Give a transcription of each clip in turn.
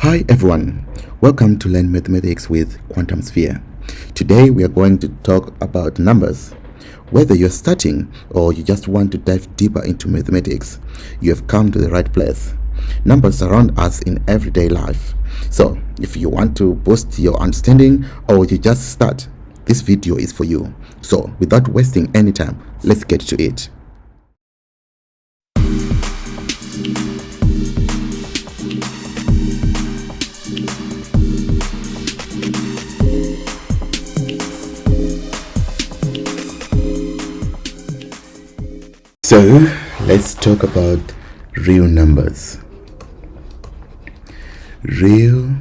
Hi everyone, welcome to Learn Mathematics with Quantum Sphere. Today we are going to talk about numbers. Whether you're starting or you just want to dive deeper into mathematics, you have come to the right place. Numbers surround us in everyday life. So if you want to boost your understanding or you just start, this video is for you. So without wasting any time, let's get to it. So let's talk about real numbers. Real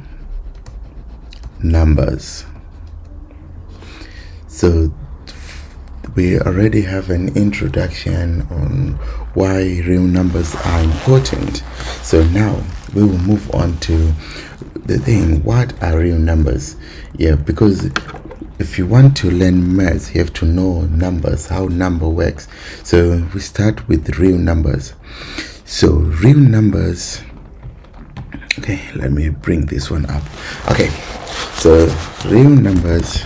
numbers. So we already have an introduction on why real numbers are important. So now we will move on to the thing, what are real numbers? Yeah, because if you want to learn maths, you have to know numbers, how number works. So we start with real numbers. So real numbers, okay, let me bring this one up. Okay, so real numbers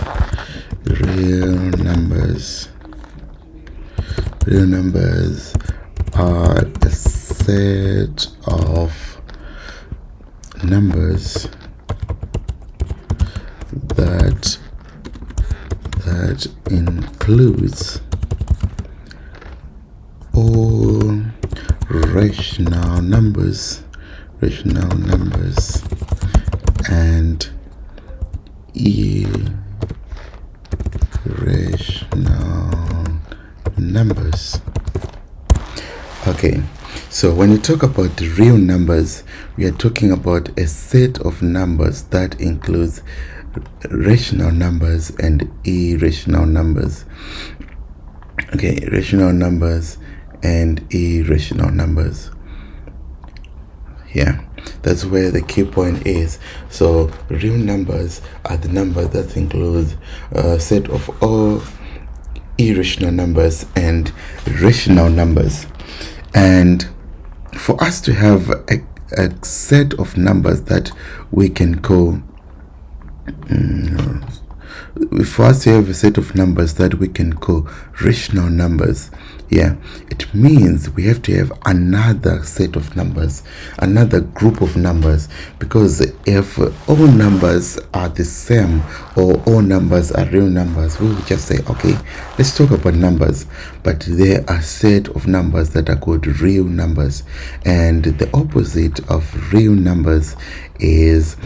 are a set of numbers that includes all rational numbers and irrational numbers. Okay, so when you talk about the real numbers, we are talking about a set of numbers that includes rational numbers and irrational numbers. Okay, rational numbers and irrational numbers. Yeah, that's where the key point is. So real numbers are the numbers that include a set of all irrational numbers and rational numbers. And for us to have a set of numbers that we can call for us to have a set of numbers that we can call rational numbers, yeah, it means we have to have another set of numbers, another group of numbers, because if all numbers are the same or all numbers are real numbers, we will just say, okay, let's talk about numbers, but there are a set of numbers that are called real numbers, and the opposite of real numbers is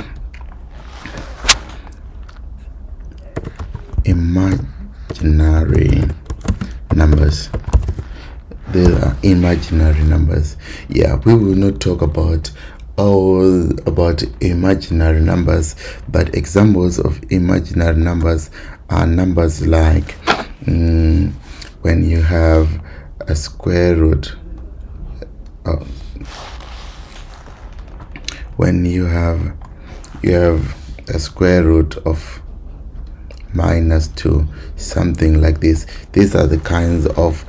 imaginary numbers. They are imaginary numbers. Yeah, we will not talk about all about imaginary numbers, but examples of imaginary numbers are numbers like when you have a square root, when you have a square root of -2, something like this. These are the kinds of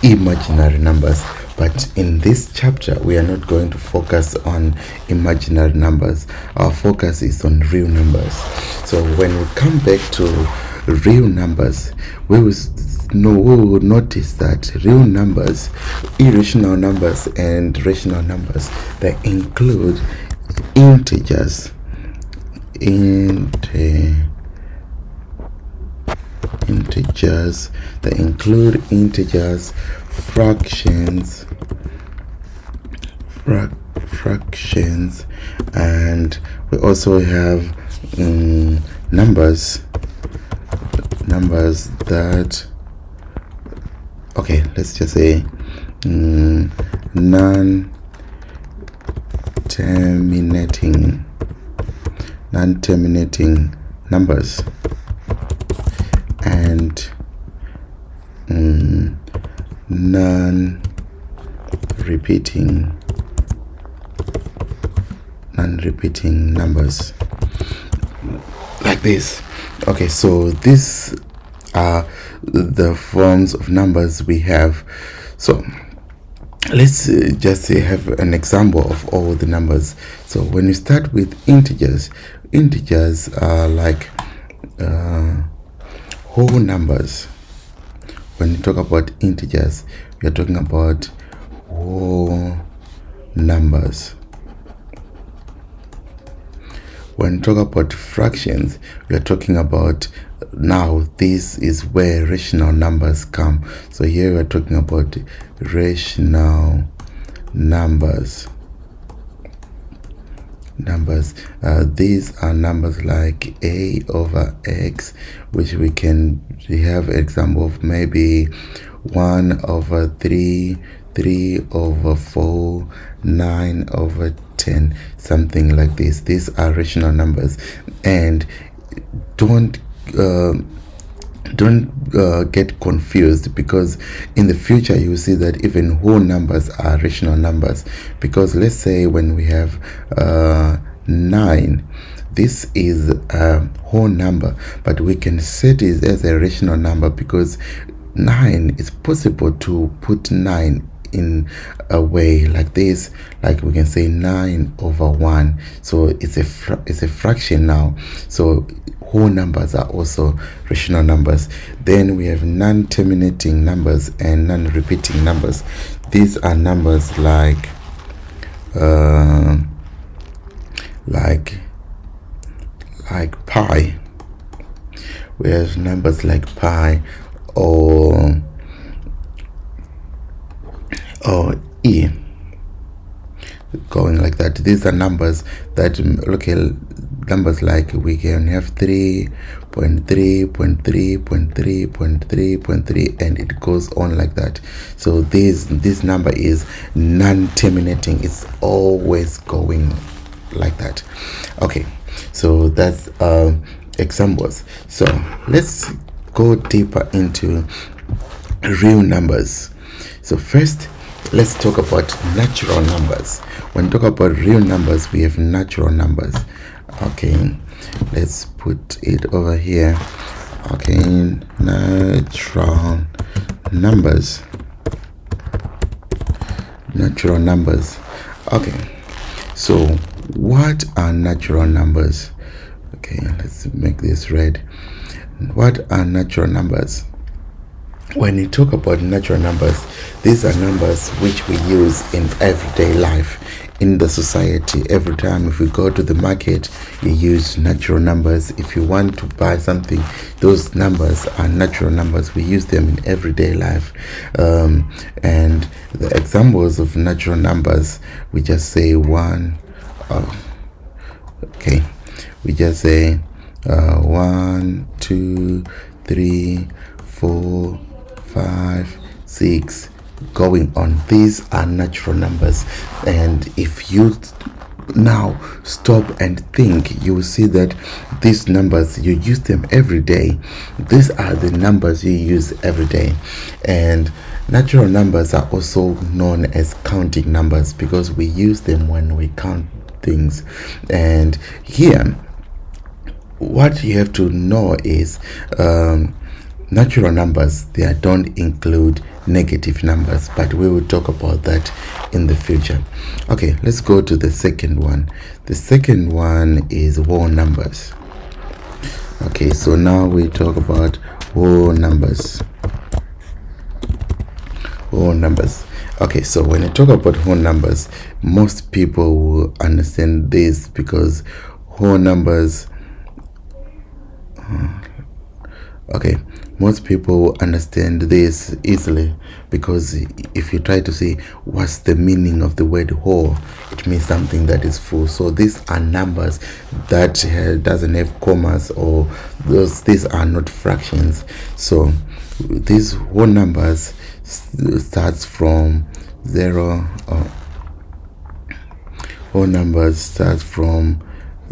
imaginary numbers, but in this chapter we are not going to focus on imaginary numbers. Our focus is on real numbers. So when we come back to real numbers, we will notice that real numbers, irrational numbers and rational numbers, they include integers, they include integers, fractions, and we also have numbers that, okay, let's just say non-terminating numbers and non-repeating numbers, like this. Okay, so these are the forms of numbers we have. So let's just have an example of all the numbers. So when you start with integers are like whole numbers. When you talk about integers, we are talking about whole numbers. When you talk about fractions, we are talking about, now this is where rational numbers come. So here we are talking about rational numbers. These are numbers like a over x, which we have example of maybe 1 over 3, 3 over 4, 9 over 10, something like this. These are rational numbers, and don't get confused, because in the future you will see that even whole numbers are rational numbers. Because let's say when we have 9, this is a whole number, but we can set it as a rational number, because 9, it's possible to put 9 in a way like this, like we can say 9 over 1. So it's a fraction now. So whole numbers are also rational numbers. Then we have non-terminating numbers and non-repeating numbers. These are numbers like pi. We have numbers like pi or e, going like that. These are numbers that numbers like we can have 3.3.3.3.3.3, and it goes on like that. So this number is non-terminating. It's always going like that. Okay, so that's examples. So let's go deeper into real numbers. So first, let's talk about natural numbers. When we talk about real numbers, we have natural numbers. Okay, let's put it over here. Okay, natural numbers. Okay, so what are natural numbers? Okay, let's make this red. What are natural numbers? When you talk about natural numbers, these are numbers which we use in everyday life, in the society. Every time if we go to the market, you use natural numbers. If you want to buy something, those numbers are natural numbers. We use them in everyday life. And the examples of natural numbers, we just say we just say 1, 2, 3, 4, 5, 6, going on. These are natural numbers, and if you now stop and think, you will see that these numbers, you use them every day. These are the numbers you use every day. And natural numbers are also known as counting numbers, because we use them when we count things. And here, what you have to know is natural numbers, they don't include negative numbers, but we will talk about that in the future. Okay, let's go to the second one. The second one is whole numbers. Okay, so now we talk about whole numbers. Okay, so when I talk about whole numbers, most people will understand this, because whole numbers, okay, most people will understand this easily, because if you try to see what's the meaning of the word whole, it means something that is full. So these are numbers that doesn't have commas, or these are not fractions. So these whole numbers starts from 0. Whole numbers start from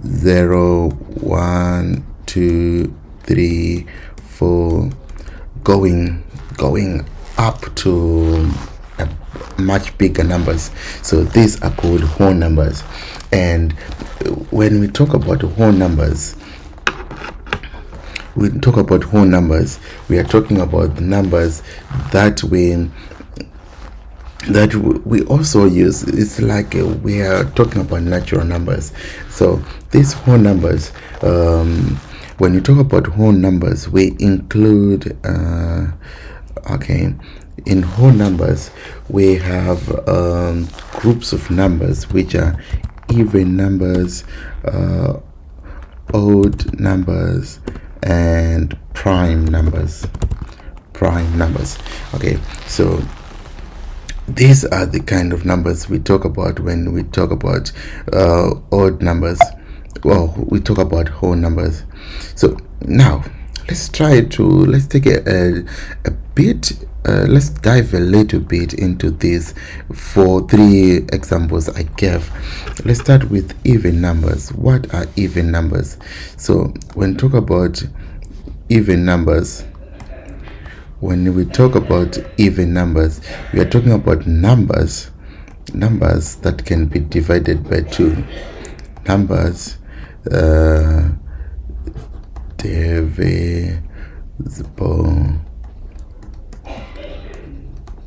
0, 1, 2, 3, 4, going up to much bigger numbers. So these are called whole numbers. And when we talk about whole numbers, we are talking about the numbers that we that we also use. It's like we are talking about natural numbers. So these whole numbers, when you talk about whole numbers, we include okay, in whole numbers we have groups of numbers which are even numbers, odd numbers, and prime numbers. Okay, so these are the kind of numbers we talk about when we talk about odd numbers. Well, we talk about whole numbers. So now let's take a bit, let's dive a little bit into this for 3 examples I gave. Let's start with even numbers. What are even numbers? So when we talk about even numbers, when we talk about even numbers, we are talking about numbers that can be divided by 2. Numbers divisible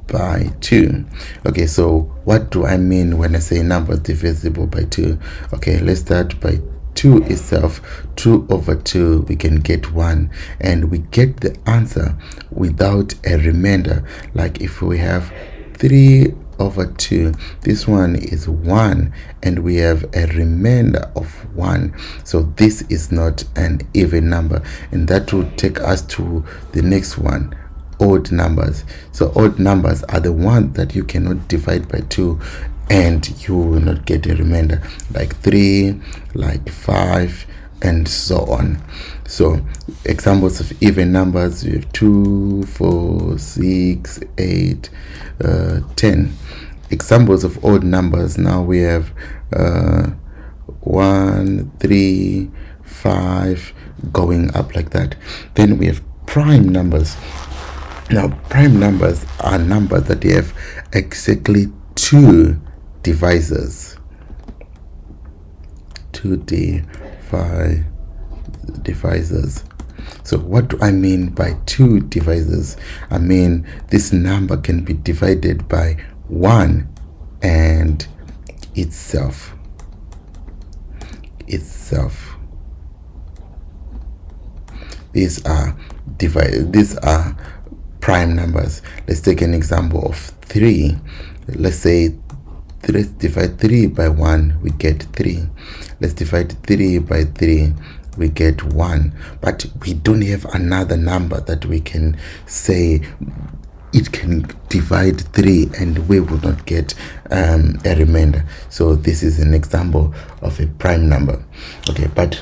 by 2. Okay, so what do I mean when I say numbers divisible by 2? Okay, let's start by 2 itself. 2 over 2, we can get 1, and we get the answer without a remainder. Like if we have 3 over 2, this one is 1, and we have a remainder of 1, so this is not an even number, and that will take us to the next one, odd numbers. So odd numbers are the ones that you cannot divide by 2 and you will not get a remainder, like 3, like 5, and so on. So examples of even numbers, we have 2, 4, 6, 8, 10. Examples of odd numbers, now we have 1, 3, 5, going up like that. Then we have prime numbers. Now prime numbers are numbers that have exactly 2 divisors. 2 divisors. So what do I mean by 2 divisors? I mean this number can be divided by 1 and itself. These are prime numbers. Let's take an example of 3. Let's say let's divide 3 by 1, we get 3. Let's divide 3 by 3, we get 1. But we don't have another number that we can say it can divide 3 and we will not get a remainder. So this is an example of a prime number. Okay, but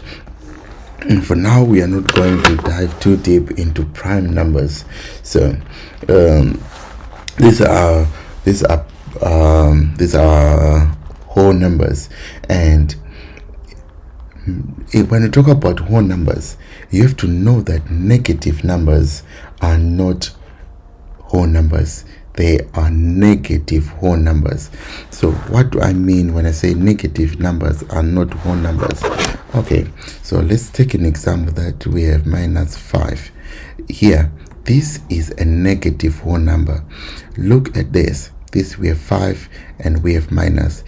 for now we are not going to dive too deep into prime numbers. So these are whole numbers, and when you talk about whole numbers, you have to know that negative numbers are not whole numbers. They are negative whole numbers. So what do I mean when I say negative numbers are not whole numbers? Okay, so let's take an example that we have -5 here. This is a negative whole number. Look at this. This we have 5 and we have minus.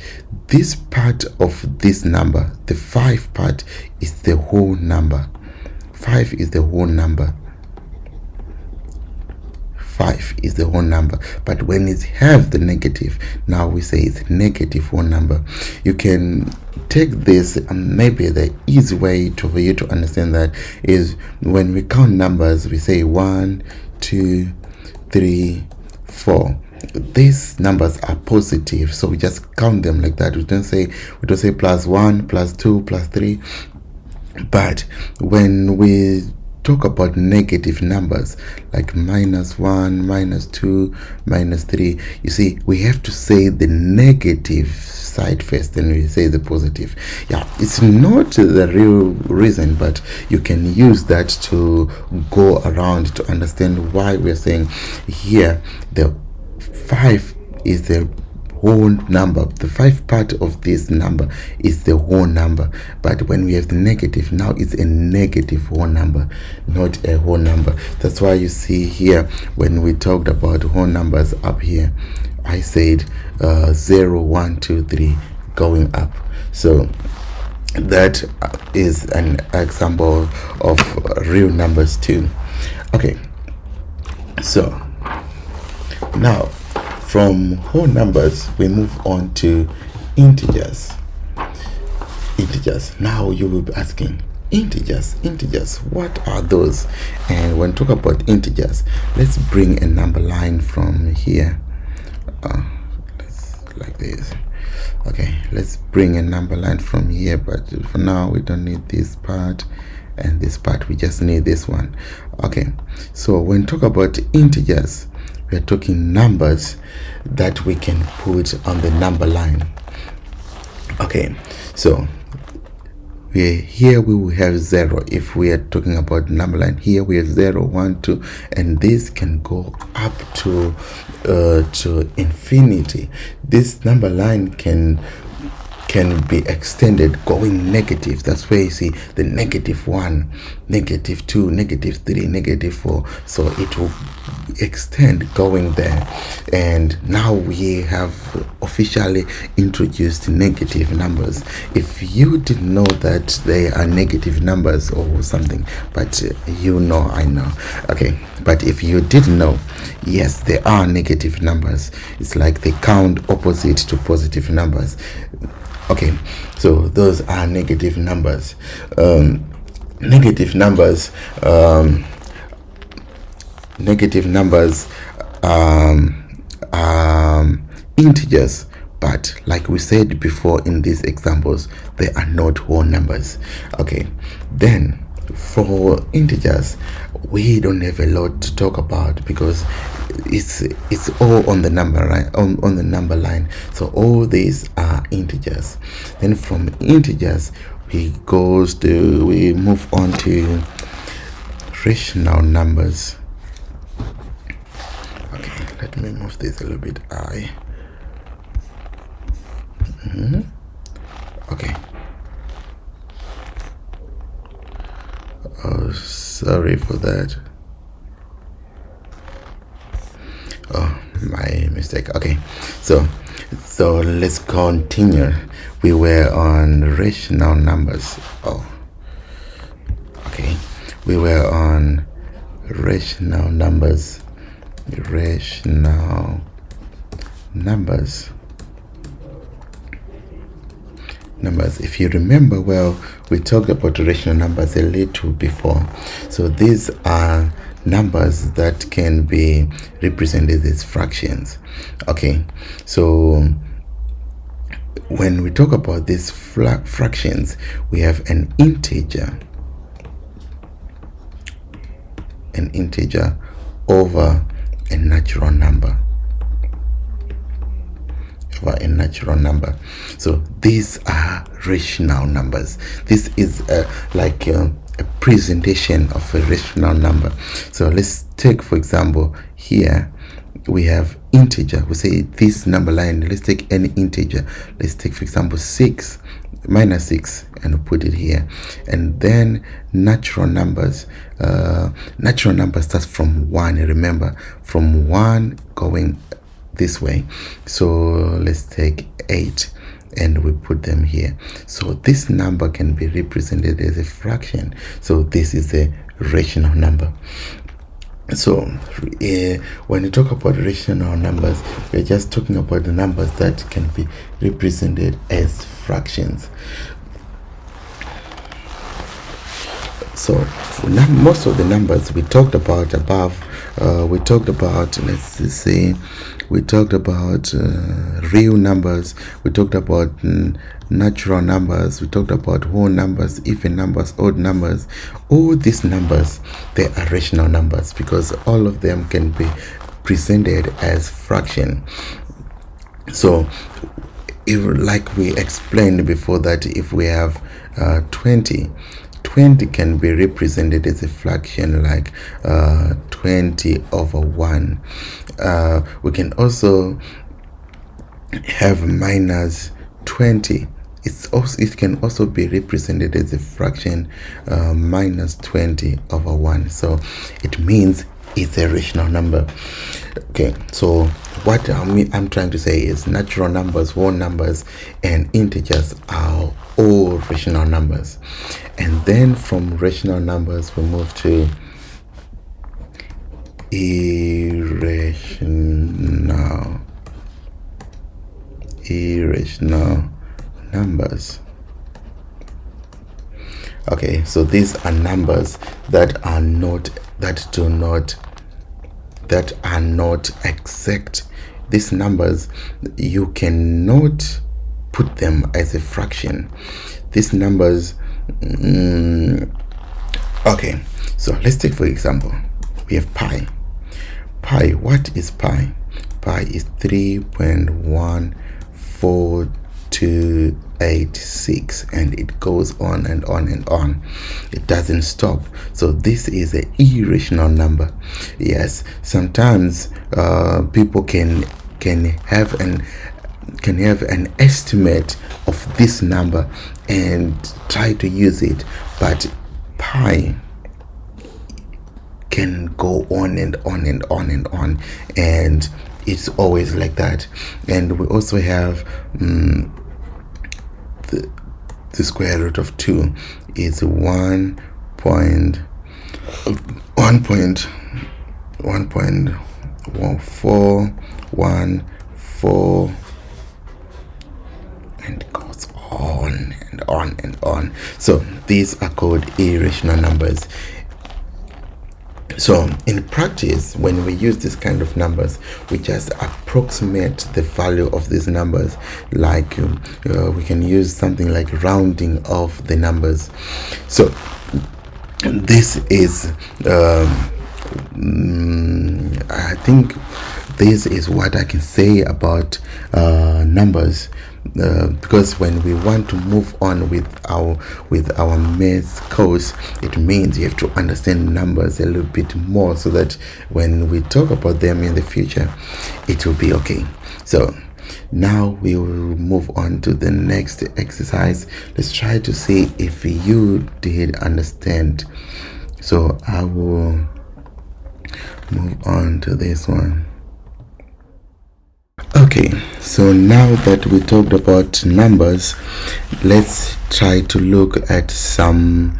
This part of this number, the 5 part, is the whole number. 5 is the whole number. 5 is the whole number. But when it has the negative, now we say it's negative whole number. You can take this, maybe the easy way for you to understand that is when we count numbers, we say 1, 2, 3, 4. These numbers are positive, so we just count them like that. We don't say +1, +2, +3. But when we talk about negative numbers like -1, -2, -3, you see, we have to say the negative side first, then we say the positive. Yeah, it's not the real reason, but you can use that to go around to understand why we're saying here the 5 is the whole number. The 5 part of this number is the whole number, but when we have the negative, now it's a negative whole number, not a whole number. That's why you see here when we talked about whole numbers up here, I said 0, 1, 2, 3 going up. So that is an example of real numbers too. Okay, so now from whole numbers we move on to integers. Now you will be asking, integers, what are those? And when talk about integers, let's bring a number line from here. Let's like this. Okay, let's bring a number line from here, but for now we don't need this part and this part, we just need this one. Okay, so when talk about integers, we are talking numbers that we can put on the number line. Okay, so here we will have 0 if we are talking about number line. Here we have 0, 1, 2, and this can go up to infinity. This number line can be extended going negative. That's where you see the -1, -2, -3, -4. So it will extend going there. And now we have officially introduced negative numbers. If you didn't know that they are negative numbers or something, but you know, I know. Okay, but if you didn't know, yes, they are negative numbers. It's like they count opposite to positive numbers. Okay, so those are negative numbers. Negative numbers integers, but like we said before in these examples, they are not whole numbers. Okay, then for integers we don't have a lot to talk about because it's all on the number, right? On the number line. So all these are integers. Then from integers we move on to rational numbers. Okay, let me move this a little bit. Okay. Oh, sorry for that. Oh, my mistake. Okay, so let's continue. We were on rational numbers. Oh, okay, we were on rational numbers. If you remember well, we talked about rational numbers a little before. So these are numbers that can be represented as fractions. Okay, so when we talk about these fractions, we have an integer over a natural number. So these are rational numbers. This is like a presentation of a rational number. So let's take, for example, here we have integer. We say this number line, let's take any integer. Let's take, for example, 6 minus 6 and put it here. And then natural numbers. Natural number starts from 1. Remember, from 1 going this way. So let's take 8 and we put them here. So this number can be represented as a fraction. So this is a rational number. So when you talk about rational numbers, we're just talking about the numbers that can be represented as fractions. So most of the numbers we talked about above, we talked about, let's just say, we talked about real numbers, we talked about natural numbers, we talked about whole numbers, even numbers, odd numbers. All these numbers, they are rational numbers because all of them can be presented as fraction. So if, like we explained before, that if we have 20 can be represented as a fraction, like 20 over 1. We can also have minus 20. It can also be represented as a fraction, minus 20 over 1. So it means is a rational number. Okay, so what I'm trying to say is natural numbers, whole numbers, and integers are all rational numbers. And then from rational numbers we move to irrational numbers. Okay, so these are numbers that are not exact. These numbers, you cannot put them as a fraction. These numbers, okay, so let's take, for example, we have pi. What is pi? Pi is 3.1426, and it goes on and on and on. It doesn't stop. So this is an irrational number. Yes, sometimes people can have an estimate of this number and try to use it, but pi can go on and on and on and on, and it's always like that. And we also have the square root of 2 is 1.1414, and it goes on and on and on. So these are called irrational numbers. So in practice, when we use this kind of numbers, we just approximate the value of these numbers. Like we can use something like rounding of the numbers. So this is I think this is what I can say about numbers. Because when we want to move on with our math course, it means you have to understand numbers a little bit more, so that when we talk about them in the future, it will be okay. So now we will move on to the next exercise. Let's try to see if you did understand. So I will move on to this one. Okay, so now that we talked about numbers, let's try to look at some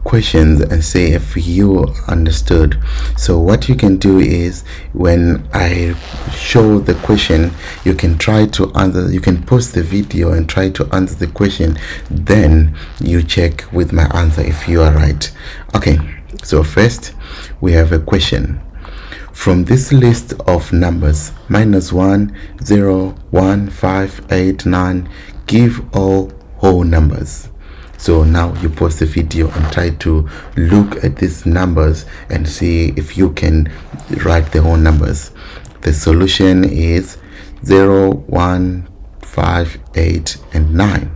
questions and see if you understood. So what you can do is, when I show the question, you can try to answer. You can pause the video and try to answer the question, then you check with my answer if you are right. Okay, so first we have a question. From this list of numbers, -1, 0, 1, 5, 8, 9, give all whole numbers. So now you pause the video and try to look at these numbers and see if you can write the whole numbers. The solution is 0, 1, 5, 8, and 9.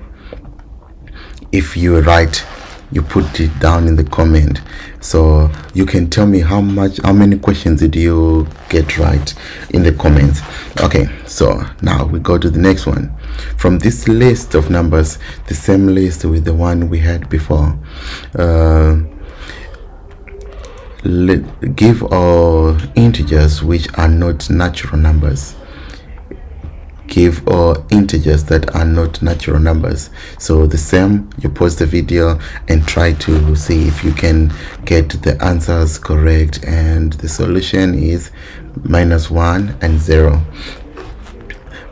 If you write, you put it down in the comment, so you can tell me how many questions did you get right in the comments. Okay, so now we go to the next one. From this list of numbers, the same list with the one we had before, give all integers which are not natural numbers. Give all integers that are not natural numbers. So the same, you pause the video and try to see if you can get the answers correct, and the solution is -1 and 0.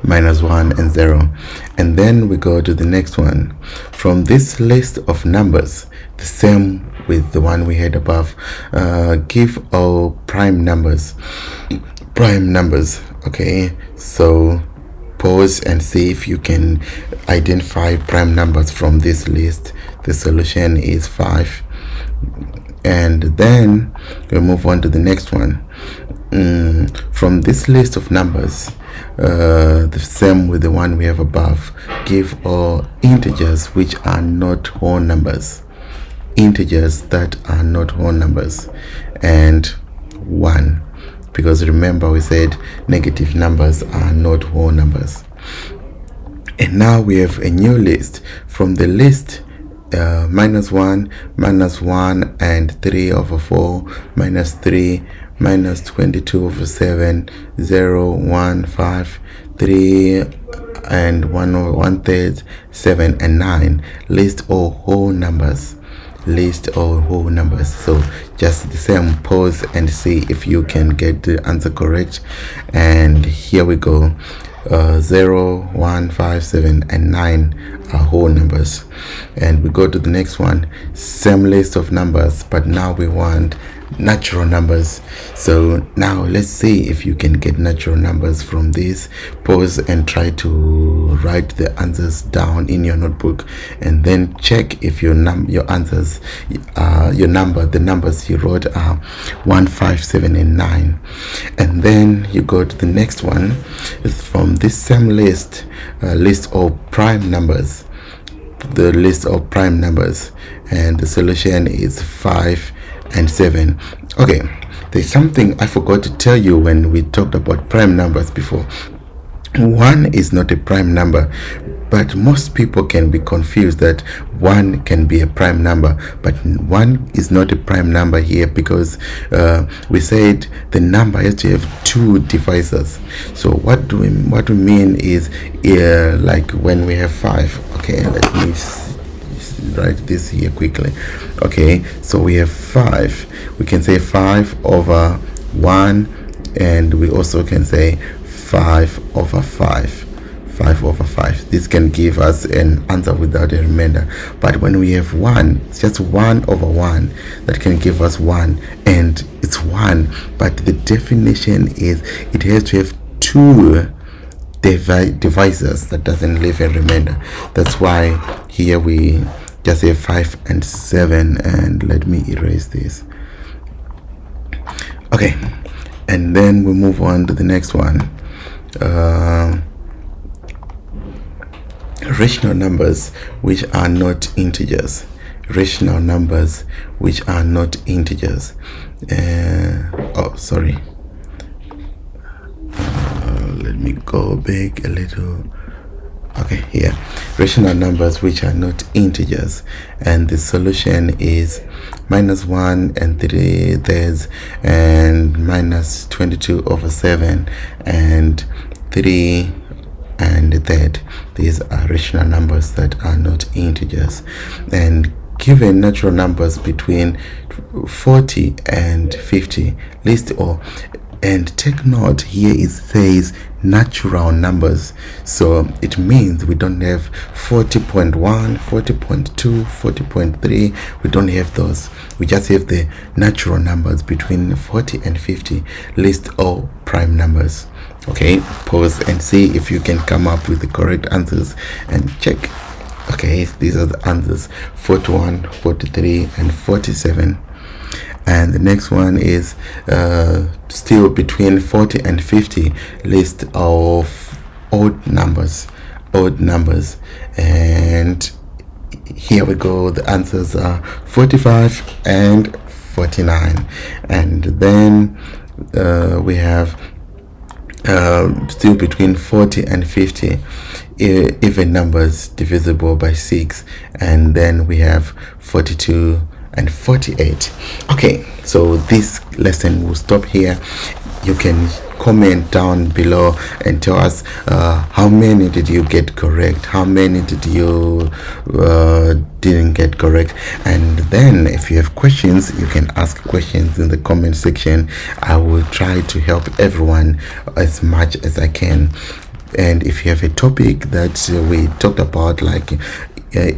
-1 and 0. And then we go to the next one. From this list of numbers, the same with the one we had above, give all prime numbers. Okay, so pause and see if you can identify prime numbers from this list. The solution is 5. And then we'll move on to the next one. From this list of numbers, the same with the one we have above, give all integers which are not whole numbers. Integers that are not whole numbers, and 1. Because remember, we said negative numbers are not whole numbers. And now we have a new list. From the list, -1, -1, and 3/4, -3, minus 22 over 7, 0, 1, 5, 3, and 1 over 1/3, 7 and 9. List all whole numbers. List all whole numbers. So just the same, pause and see if you can get the answer correct. And here we go. 0, 1, 5, 7 and 9 are whole numbers. And we go to the next one, same list of numbers, but now we want natural numbers. So now let's see if you can get natural numbers from this. Pause and try to write the answers down in your notebook, and then check if your answers, the numbers you wrote are 1, 5, 7 and 9. And then you go to the next one. It's from this same list, list of prime numbers, the list of prime numbers, and the solution is 5 and 7. Okay, there's something I forgot to tell you when we talked about prime numbers before. 1 is not a prime number, but most people can be confused that 1 can be a prime number, but 1 is not a prime number here, because we said the number has to have 2 divisors. So what we mean is, like when we have 5. Okay, let me write this here quickly. Okay, so we have 5. We can say 5 over 1, and we also can say 5 over 5. 5 over 5. This can give us an answer without a remainder. But when we have 1, it's just 1 over 1 that can give us 1, and it's 1. But the definition is it has to have 2 divisors that doesn't leave a remainder. That's why here we just say 5 and 7. And let me erase this. Okay, and then we move on to the next one. Rational numbers which are not integers. Rational numbers which are not integers. Let me go back a little. Okay, here, rational numbers which are not integers, and the solution is minus 1 and 3/3, and minus 22 over 7, and 3 and a third. These are rational numbers that are not integers. And given natural numbers between 40 and 50, list all. And take note, here it says natural numbers, so it means we don't have 40.1, 40.2, 40.3. we don't have those. We just have the natural numbers between 40 and 50. List all prime numbers. Okay, pause and see if you can come up with the correct answers and check. Okay, these are the answers: 41, 43 and 47. And the next one is still between 40 and 50. List of odd numbers. And here we go. The answers are 45 and 49. And then we have still between 40 and 50, even numbers divisible by 6. And then we have 42 and 48. Okay, so this lesson will stop here. You can comment down below and tell us how many did you get correct, how many did you didn't get correct. And then if you have questions, you can ask questions in the comment section. I will try to help everyone as much as I can. And if you have a topic that we talked about, like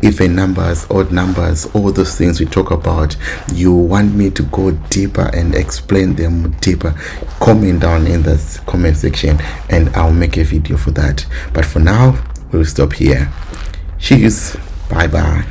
even numbers, odd numbers, all those things we talk about, you want me to go deeper and explain them deeper, comment down in the comment section and I'll make a video for that. But for now, we'll stop here. Cheers. Bye bye.